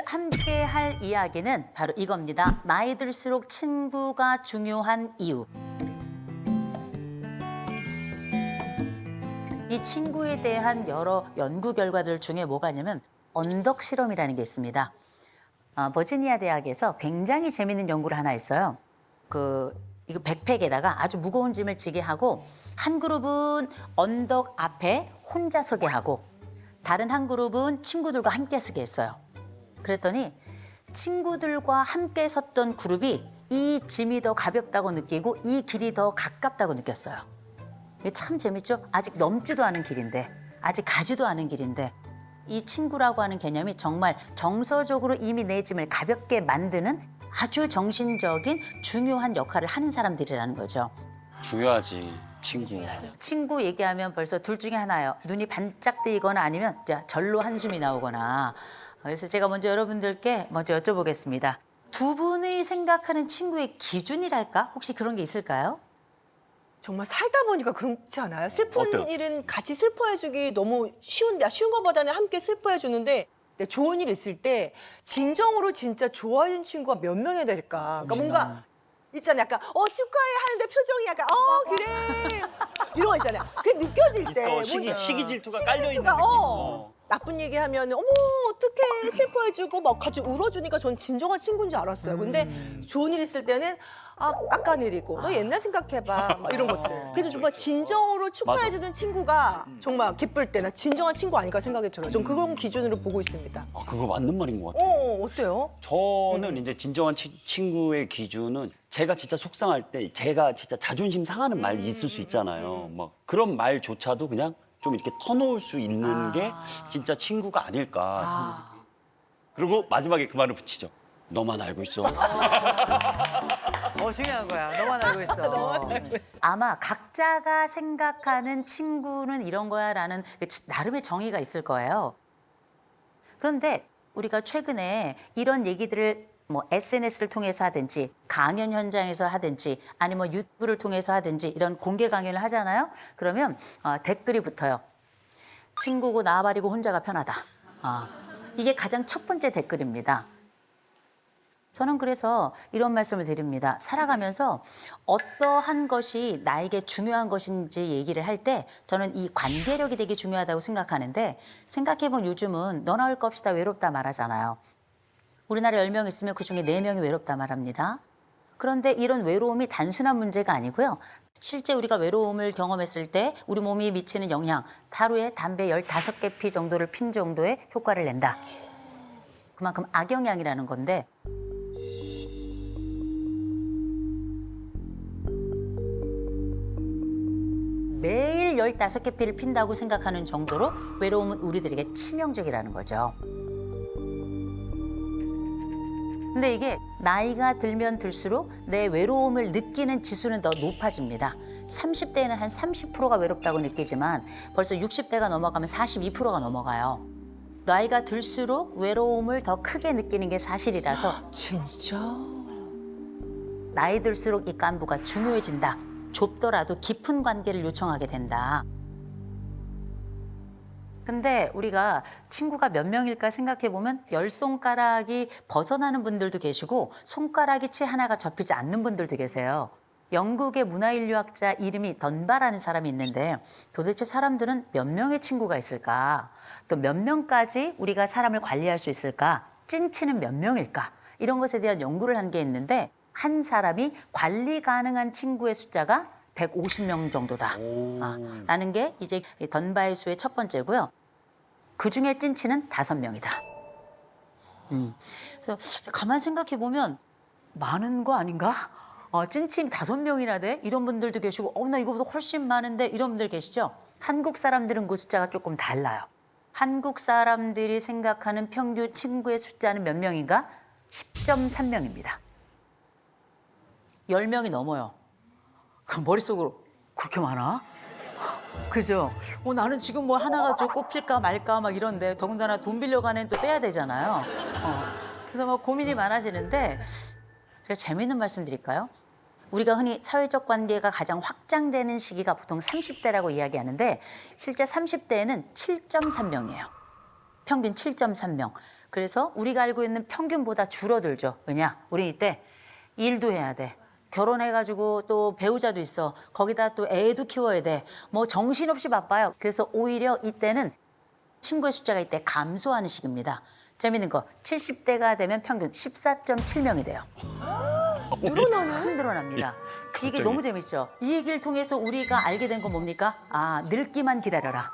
함께 할 이야기는 바로 이겁니다. 나이 들수록 친구가 중요한 이유. 이 친구에 대한 여러 연구 결과들 중에 뭐가 있냐면 언덕 실험이라는 게 있습니다. 버지니아 대학에서 굉장히 재밌는 연구를 하나 했어요. 이거 백팩에다가 아주 무거운 짐을 지게 하고 한 그룹은 언덕 앞에 혼자 서게 하고 다른 한 그룹은 친구들과 함께 서게 했어요. 그랬더니 친구들과 함께 섰던 그룹이 이 짐이 더 가볍다고 느끼고 이 길이 더 가깝다고 느꼈어요. 이게 참 재밌죠? 아직 넘지도 않은 길인데, 아직 가지도 않은 길인데 이 친구라고 하는 개념이 정말 정서적으로 이미 내 짐을 가볍게 만드는 아주 정신적인 중요한 역할을 하는 사람들이라는 거죠. 중요하지, 친구. 친구 얘기하면 벌써 둘 중에 하나예요. 눈이 반짝 뜨이거나 아니면 절로 한숨이 나오거나. 그래서 제가 먼저 여러분들께 먼저 여쭤보겠습니다. 두 분이 생각하는 친구의 기준이랄까? 혹시 그런 게 있을까요? 정말 살다 보니까 그렇지 않아요? 슬픈 어때요? 일은 같이 슬퍼해주기 너무 쉬운데 쉬운 것보다는 함께 슬퍼해주는데 근데 좋은 일 있을 때 진정으로 진짜 좋아하는 친구가 몇 명이 될까? 그러니까 뭔가 있잖아요. 약간 축하해 하는데 표정이 약간 그래 이런 거 있잖아요. 그게 느껴질 때 있어, 시기 질투가 시기 깔려 있는 질투가, 느낌. 나쁜 얘기하면 어머 어떡해 슬퍼해주고 막 같이 울어주니까 전 진정한 친구인 줄 알았어요. 근데 좋은 일 있을 때는 깎아내리고 너 옛날 생각해봐 막 이런 것들. 그래서 정말 진정으로 축하해주는 친구가 정말 기쁠 때나 진정한 친구 아닐까 생각이 들어요. 전 그런 기준으로 보고 있습니다. 그거 맞는 말인 것 같아요. 어때요? 저는 이제 진정한 친구의 기준은 제가 진짜 속상할 때 제가 진짜 자존심 상하는 말이 있을 수 있잖아요. 막 그런 말조차도 그냥 좀 이렇게 터놓을 수 있는 게 진짜 친구가 아닐까. 그리고 마지막에 그 말을 붙이죠. 너만 알고 있어. 중요한 거야. 너만 알고 있어. 아마 각자가 생각하는 친구는 이런 거야라는 나름의 정의가 있을 거예요. 그런데 우리가 최근에 이런 얘기들을 SNS를 통해서 하든지 강연 현장에서 하든지 아니면 유튜브를 통해서 하든지 이런 공개 강연을 하잖아요. 그러면 댓글이 붙어요. 친구고 나발이고 혼자가 편하다. 이게 가장 첫 번째 댓글입니다. 저는 그래서 이런 말씀을 드립니다. 살아가면서 어떠한 것이 나에게 중요한 것인지 얘기를 할 때 저는 이 관계력이 되게 중요하다고 생각하는데 생각해보면 요즘은 너나 할 것 없이 다 외롭다 말하잖아요. 우리나라 10명 있으면 그중에 4명이 외롭다 말합니다. 그런데 이런 외로움이 단순한 문제가 아니고요. 실제 우리가 외로움을 경험했을 때 우리 몸이 미치는 영향, 하루에 담배 15개 피 정도를 핀 정도의 효과를 낸다. 그만큼 악영향이라는 건데 매일 15개 피를 핀다고 생각하는 정도로 외로움은 우리들에게 치명적이라는 거죠. 근데 이게 나이가 들면 들수록 내 외로움을 느끼는 지수는 더 높아집니다. 30대에는 한 30%가 외롭다고 느끼지만 벌써 60대가 넘어가면 42%가 넘어가요. 나이가 들수록 외로움을 더 크게 느끼는 게 사실이라서 진짜? 나이 들수록 이 깐부가 중요해진다. 좁더라도 깊은 관계를 요청하게 된다. 근데 우리가 친구가 몇 명일까 생각해보면 10손가락이 벗어나는 분들도 계시고 손가락이 채 하나가 접히지 않는 분들도 계세요. 영국의 문화인류학자 이름이 던바라는 사람이 있는데 도대체 사람들은 몇 명의 친구가 있을까? 또 몇 명까지 우리가 사람을 관리할 수 있을까? 찐친은 몇 명일까? 이런 것에 대한 연구를 한 게 있는데 한 사람이 관리 가능한 친구의 숫자가 150명 정도다. 라는 게 이제 던바의 수의 첫 번째고요. 그중에 찐친은 5명이다. 그래서 가만 생각해 보면 많은 거 아닌가? 찐친이 5명이나 돼? 이런 분들도 계시고 나 이거보다 훨씬 많은데 이런 분들 계시죠? 한국 사람들은 그 숫자가 조금 달라요. 한국 사람들이 생각하는 평균 친구의 숫자는 몇 명인가? 10.3명입니다. 10명이 넘어요. 머릿속으로 그렇게 많아? 그죠? 나는 지금 뭐 하나가 좀 꼽힐까 말까 막 이런데 더군다나 돈 빌려가는 애는 또 빼야 되잖아요. 그래서 막 고민이 많아지는데 제가 재미있는 말씀 드릴까요? 우리가 흔히 사회적 관계가 가장 확장되는 시기가 보통 30대라고 이야기하는데 실제 30대에는 7.3명이에요. 평균 7.3명. 그래서 우리가 알고 있는 평균보다 줄어들죠. 왜냐? 우리 이때 일도 해야 돼. 결혼해가지고 또 배우자도 있어. 거기다 또 애도 키워야 돼. 뭐 정신없이 바빠요. 그래서 오히려 이때는 친구의 숫자가 이때 감소하는 시기입니다. 재밌는 거 70대가 되면 평균 14.7명이 돼요. 확 늘어납니다. 이게 갑자기. 너무 재밌죠. 이 얘기를 통해서 우리가 알게 된 건 뭡니까? 아, 늙기만 기다려라.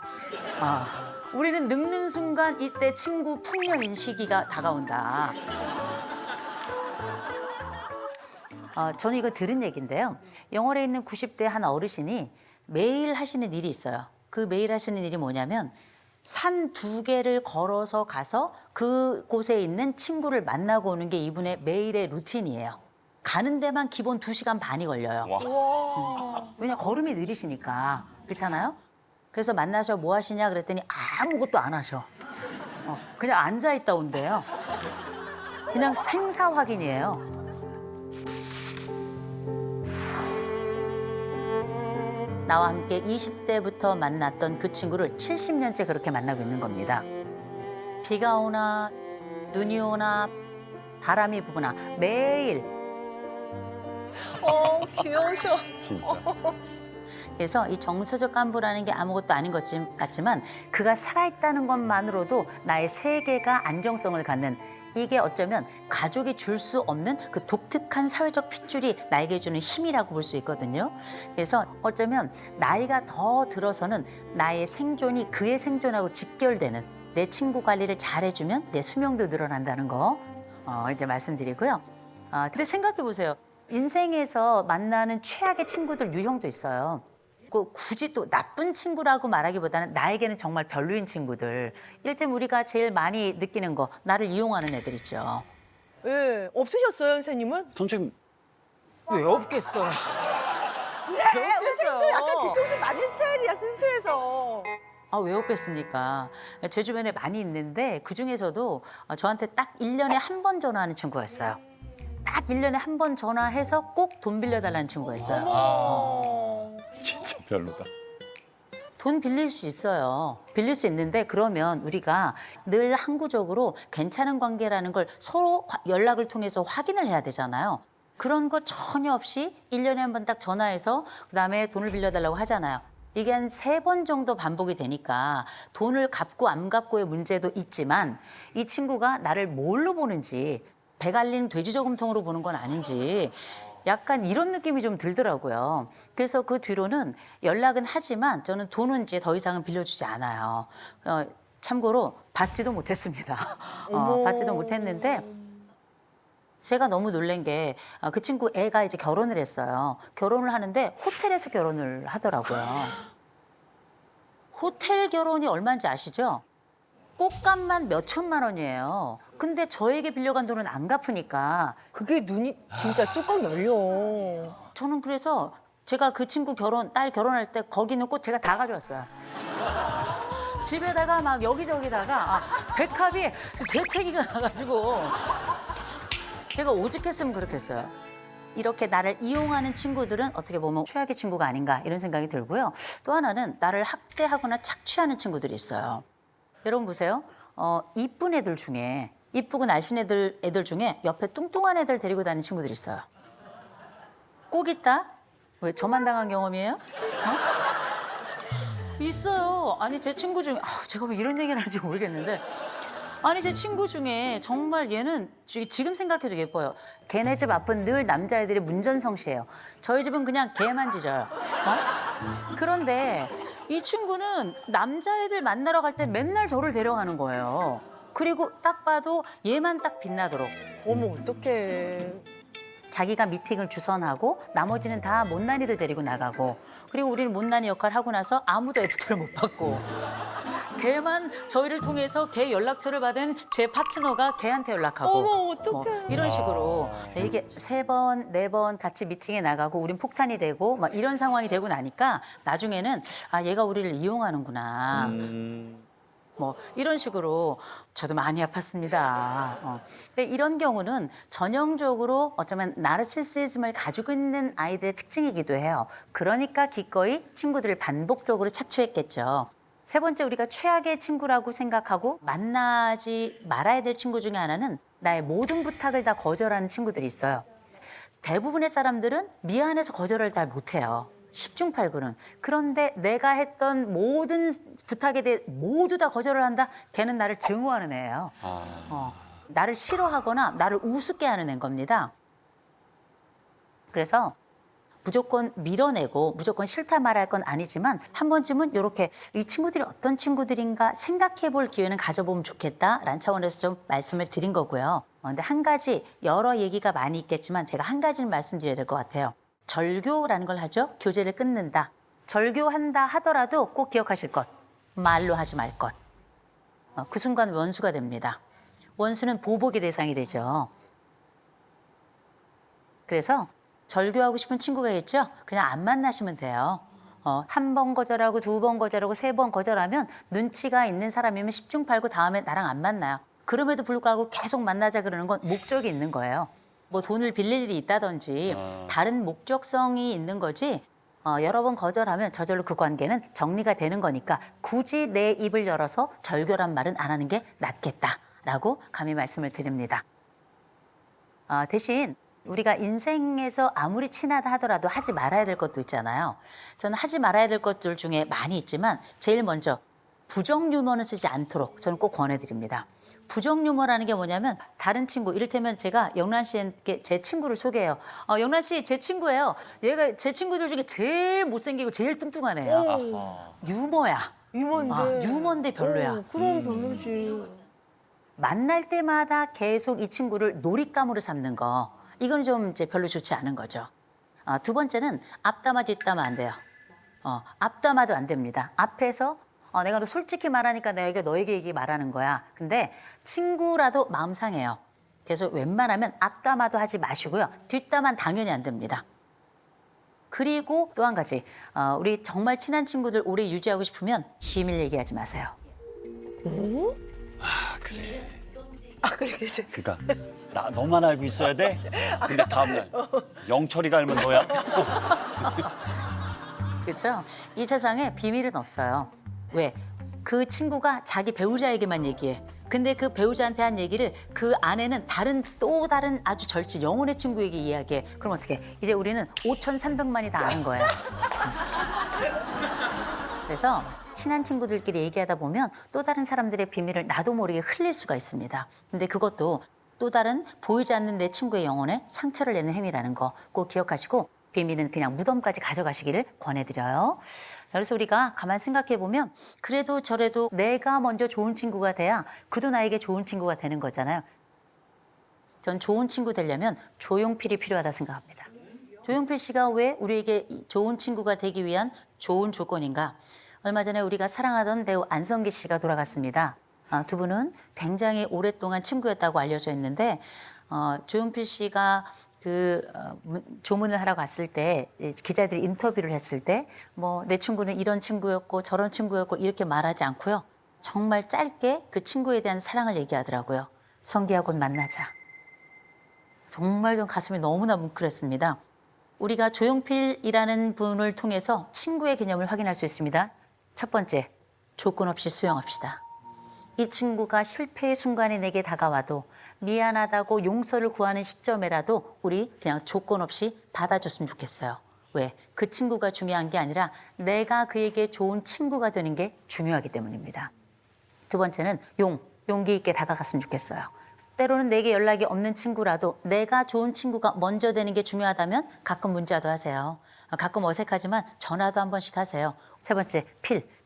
우리는 늙는 순간 이때 친구 풍년인 시기가 다가온다. 저는 이거 들은 얘기인데요. 영월에 있는 90대 한 어르신이 매일 하시는 일이 있어요. 그 매일 하시는 일이 뭐냐면 산 2개를 걸어서 가서 그곳에 있는 친구를 만나고 오는 게 이분의 매일의 루틴이에요. 가는 데만 기본 2시간 반이 걸려요. 왜냐 걸음이 느리시니까. 그렇잖아요? 그래서 만나서 뭐 하시냐 그랬더니 아무것도 안 하셔. 그냥 앉아 있다 온대요. 그냥 생사 확인이에요. 나와 함께 20대부터 만났던 그 친구를 70년째 그렇게 만나고 있는 겁니다. 비가 오나 눈이 오나 바람이 부거나 매일. 귀여우셔. 진짜. 그래서 이 정서적 간부라는 게 아무것도 아닌 것 같지만 그가 살아있다는 것만으로도 나의 세계가 안정성을 갖는, 이게 어쩌면 가족이 줄 수 없는 그 독특한 사회적 핏줄이 나에게 주는 힘이라고 볼 수 있거든요. 그래서 어쩌면 나이가 더 들어서는 나의 생존이 그의 생존하고 직결되는, 내 친구 관리를 잘해주면 내 수명도 늘어난다는 거 이제 말씀드리고요. 근데 생각해 보세요. 인생에서 만나는 최악의 친구들 유형도 있어요. 굳이 또 나쁜 친구라고 말하기보다는 나에게는 정말 별로인 친구들. 이를테면 우리가 제일 많이 느끼는 거, 나를 이용하는 애들 있죠. 예, 없으셨어요, 선생님은? 선생님 왜 없겠어? 그래, 우리 생도 약간 뒤통수 맞는 스타일이야, 순수해서. 왜 없겠습니까? 제 주변에 많이 있는데 그중에서도 저한테 딱 1년에 한 번 전화하는 친구가 있어요. 딱 1년에 한 번 전화해서 꼭 돈 빌려달라는 친구가 있어요. 진짜 별로다. 돈 빌릴 수 있어요. 빌릴 수 있는데 그러면 우리가 늘 항구적으로 괜찮은 관계라는 걸 서로 연락을 통해서 확인을 해야 되잖아요. 그런 거 전혀 없이 1년에 한 번 딱 전화해서 그다음에 돈을 빌려달라고 하잖아요. 이게 한 3번 정도 반복이 되니까 돈을 갚고 안 갚고의 문제도 있지만 이 친구가 나를 뭘로 보는지, 배 갈린 돼지 저금통으로 보는 건 아닌지 약간 이런 느낌이 좀 들더라고요. 그래서 그 뒤로는 연락은 하지만 저는 돈은 이제 더 이상은 빌려주지 않아요. 참고로 받지도 못했습니다. 받지도 못했는데 제가 너무 놀란 게 그 친구 애가 이제 결혼을 했어요. 결혼을 하는데 호텔에서 결혼을 하더라고요. 호텔 결혼이 얼마인지 아시죠? 꽃값만 몇 천만 원이에요. 근데 저에게 빌려간 돈은 안 갚으니까 그게 눈이 진짜 뚜껑 열려. 저는 그래서 제가 그 친구 딸 결혼할 때 거기 있는 꽃 제가 다 가져왔어요. 집에다가 막 여기저기다가 백합이 재채기가 나가지고 제가 오죽했으면 그렇게 했어요. 이렇게 나를 이용하는 친구들은 어떻게 보면 최악의 친구가 아닌가 이런 생각이 들고요. 또 하나는 나를 학대하거나 착취하는 친구들이 있어요. 여러분 보세요. 이쁜 애들 중에, 이쁘고 날씬 애들 중에 옆에 뚱뚱한 애들 데리고 다니는 친구들이 있어요. 꼭 있다? 왜 저만 당한 경험이에요? 있어요. 아니 제 친구 중에 제가 왜 이런 얘기를 하는지 모르겠는데 아니 제 친구 중에 정말 얘는 지금 생각해도 예뻐요. 걔네 집 앞은 늘 남자애들이 문전성시해요. 저희 집은 그냥 개만 짖어요. 그런데 이 친구는 남자애들 만나러 갈 때 맨날 저를 데려가는 거예요. 그리고 딱 봐도 얘만 딱 빛나도록. 어머, 어떡해. 자기가 미팅을 주선하고 나머지는 다 못난이들 데리고 나가고, 그리고 우리는 못난이 역할을 하고 나서 아무도 애프터를 못 받고, 걔만 저희를 통해서 걔 연락처를 받은 제 파트너가 걔한테 연락하고. 어머, 어떡해. 뭐 이런 식으로 이게 3번, 4번 같이 미팅에 나가고 우린 폭탄이 되고 막 이런 상황이 되고 나니까 나중에는 얘가 우리를 이용하는구나. 뭐 이런 식으로 저도 많이 아팠습니다. 근데 이런 경우는 전형적으로 어쩌면 나르시시즘을 가지고 있는 아이들의 특징이기도 해요. 그러니까 기꺼이 친구들을 반복적으로 착취했겠죠. 세 번째, 우리가 최악의 친구라고 생각하고 만나지 말아야 될 친구 중에 하나는 나의 모든 부탁을 다 거절하는 친구들이 있어요. 대부분의 사람들은 미안해서 거절을 잘 못해요. 10중 8구는. 그런데 내가 했던 모든 부탁에 대해 모두 다 거절을 한다? 걔는 나를 증오하는 애예요. 나를 싫어하거나 나를 우습게 하는 애인 겁니다. 그래서 무조건 밀어내고 무조건 싫다 말할 건 아니지만 한 번쯤은 이렇게 이 친구들이 어떤 친구들인가 생각해 볼 기회는 가져보면 좋겠다라는 차원에서 좀 말씀을 드린 거고요. 근데 한 가지, 여러 얘기가 많이 있겠지만 제가 한 가지는 말씀드려야 될 것 같아요. 절교라는 걸 하죠. 교제를 끊는다. 절교한다 하더라도 꼭 기억하실 것. 말로 하지 말 것. 그 순간 원수가 됩니다. 원수는 보복의 대상이 되죠. 그래서 절교하고 싶은 친구가 있죠? 그냥 안 만나시면 돼요. 한 번 거절하고 두 번 거절하고 세 번 거절하면 눈치가 있는 사람이면 10중 8구 다음에 나랑 안 만나요. 그럼에도 불구하고 계속 만나자 그러는 건 목적이 있는 거예요. 뭐 돈을 빌릴 일이 있다든지 다른 목적성이 있는 거지 여러 번 거절하면 저절로 그 관계는 정리가 되는 거니까 굳이 내 입을 열어서 절교란 말은 안 하는 게 낫겠다라고 감히 말씀을 드립니다. 대신 우리가 인생에서 아무리 친하다 하더라도 하지 말아야 될 것도 있잖아요. 저는 하지 말아야 될 것들 중에 많이 있지만 제일 먼저 부정 유머는 쓰지 않도록 저는 꼭 권해드립니다. 부정 유머라는 게 뭐냐면 다른 친구, 이를테면 제가 영란 씨에게 제 친구를 소개해요. 영란 씨 제 친구예요. 얘가 제 친구들 중에 제일 못생기고 제일 뚱뚱한 애야. 유머야. 유머인데. 유머인데 별로야. 그럼 별로지. 만날 때마다 계속 이 친구를 놀잇감으로 삼는 거. 이건 좀 이제 별로 좋지 않은 거죠. 두 번째는 앞담화 뒷담화 안 돼요. 앞담화도 안 됩니다. 앞에서 내가 너 솔직히 말하니까 내가 너에게 얘기 말하는 거야. 근데 친구라도 마음 상해요. 그래서 웬만하면 앞담화도 하지 마시고요. 뒷담화는 당연히 안 됩니다. 그리고 또 한 가지, 우리 정말 친한 친구들 오래 유지하고 싶으면 비밀 얘기하지 마세요. 그래. 그래. 그러니까 나 너만 알고 있어야 돼. 근데 다음날 영철이가 알면 너야. 그렇죠? 이 세상에 비밀은 없어요. 왜? 그 친구가 자기 배우자에게만 얘기해. 근데 그 배우자한테 한 얘기를 그 아내는 또 다른 아주 절친 영혼의 친구에게 이야기해. 그럼 어떻게? 이제 우리는 5,300만이 다 아는 거야. 그래서 친한 친구들끼리 얘기하다 보면 또 다른 사람들의 비밀을 나도 모르게 흘릴 수가 있습니다. 근데 그것도 또 다른 보이지 않는 내 친구의 영혼에 상처를 내는 행위라는 거 꼭 기억하시고 비밀은 그냥 무덤까지 가져가시기를 권해드려요. 그래서 우리가 가만 생각해 보면 그래도 저래도 내가 먼저 좋은 친구가 돼야 그도 나에게 좋은 친구가 되는 거잖아요. 전 좋은 친구 되려면 조용필이 필요하다 생각합니다. 조용필 씨가 왜 우리에게 좋은 친구가 되기 위한 좋은 조건인가? 얼마 전에 우리가 사랑하던 배우 안성기 씨가 돌아갔습니다. 두 분은 굉장히 오랫동안 친구였다고 알려져 있는데 조용필 씨가 조문을 하러 갔을 때 기자들이 인터뷰를 했을 때 뭐 내 친구는 이런 친구였고 저런 친구였고 이렇게 말하지 않고요. 정말 짧게 그 친구에 대한 사랑을 얘기하더라고요. 성기야 곧 만나자. 정말 좀 가슴이 너무나 뭉클했습니다. 우리가 조용필이라는 분을 통해서 친구의 개념을 확인할 수 있습니다. 첫 번째, 조건 없이 수용합시다. 이 친구가 실패의 순간에 내게 다가와도 미안하다고 용서를 구하는 시점에라도 우리 그냥 조건 없이 받아줬으면 좋겠어요. 왜? 그 친구가 중요한 게 아니라 내가 그에게 좋은 친구가 되는 게 중요하기 때문입니다. 두 번째는 용기 있게 다가갔으면 좋겠어요. 때로는 내게 연락이 없는 친구라도 내가 좋은 친구가 먼저 되는 게 중요하다면 가끔 문자도 하세요. 가끔 어색하지만 전화도 한 번씩 하세요. 세 번째,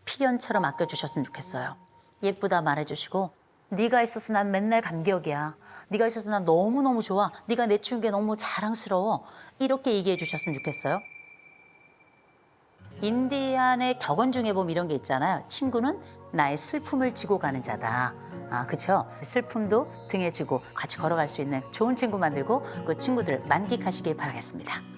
필연처럼 아껴주셨으면 좋겠어요. 예쁘다 말해주시고 네가 있어서 난 맨날 감격이야. 네가 있어서 난 너무너무 좋아. 네가 내 친구에 너무 자랑스러워. 이렇게 얘기해 주셨으면 좋겠어요. 인디안의 격언 중에 보면 이런 게 있잖아요. 친구는 나의 슬픔을 지고 가는 자다. 그렇죠? 슬픔도 등에 지고 같이 걸어갈 수 있는 좋은 친구 만들고 그 친구들 만끽하시길 바라겠습니다.